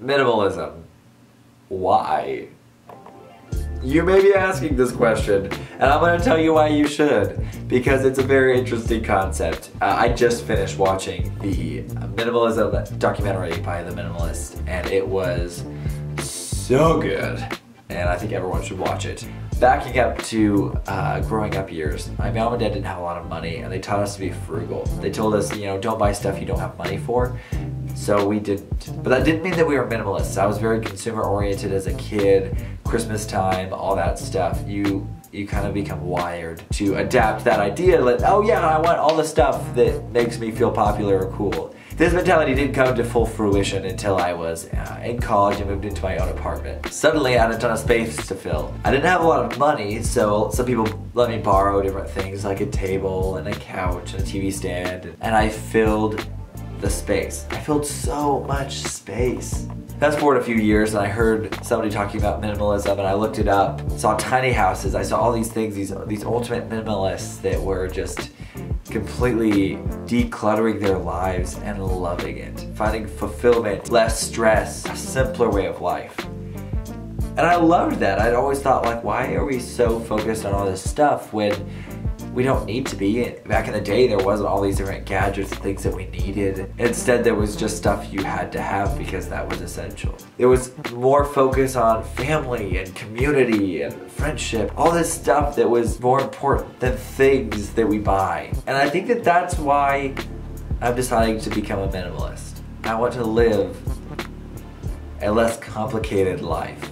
Minimalism. Why? You may be asking this question, and I'm going to tell you why you should, because it's a very interesting concept. I just finished watching the Minimalism documentary by The Minimalist, and it was so good, and I think everyone should watch it. Backing up to growing up years, my mom and dad didn't have a lot of money, and they taught us to be frugal. They told us, you know, don't buy stuff you don't have money for. So we didn't. But that didn't mean that we were minimalists. I was very consumer oriented as a kid. Christmas time, all that stuff. You kind of become wired to adapt that idea that, oh yeah, I want all the stuff that makes me feel popular or cool. This mentality didn't come to full fruition until I was in college and moved into my own apartment. Suddenly I had a ton of space to fill. I didn't have a lot of money, so some people let me borrow different things like a table and a couch and a TV stand, and I filled the space. I filled so much space. Fast forward a few years and I heard somebody talking about minimalism, and I looked it up, saw tiny houses, I saw all these things, these ultimate minimalists that were just completely decluttering their lives and loving it. Finding fulfillment, less stress, a simpler way of life. And I loved that. I'd always thought, like, why are we so focused on all this stuff when we don't need to be? Back in the day, there wasn't all these different gadgets and things that we needed. Instead, there was just stuff you had to have because that was essential. There was more focus on family and community and friendship, all this stuff that was more important than things that we buy. And I think that that's why I'm deciding to become a minimalist. I want to live a less complicated life.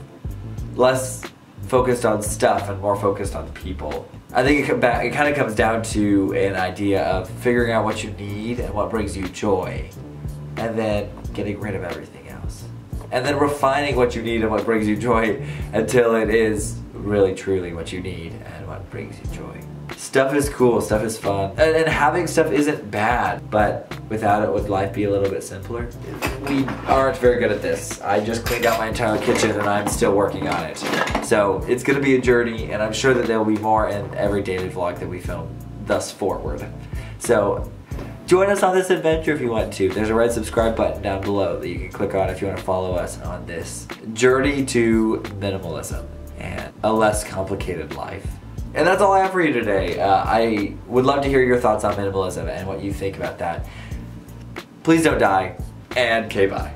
Less focused on stuff and more focused on people. I think it kind of comes down to an idea of figuring out what you need and what brings you joy, and then getting rid of everything else. And then refining what you need and what brings you joy until it is really truly what you need and what brings you joy. Stuff is cool, stuff is fun, and having stuff isn't bad, but without it, would life be a little bit simpler? We aren't very good at this. I just cleaned out my entire kitchen and I'm still working on it. So it's gonna be a journey, and I'm sure that there will be more in every daily vlog that we film thus forward. So join us on this adventure if you want to. There's a red subscribe button down below that you can click on if you want to follow us on this journey to minimalism and a less complicated life. And that's all I have for you today. I would love to hear your thoughts on minimalism and what you think about that. Please don't die, and okay, bye.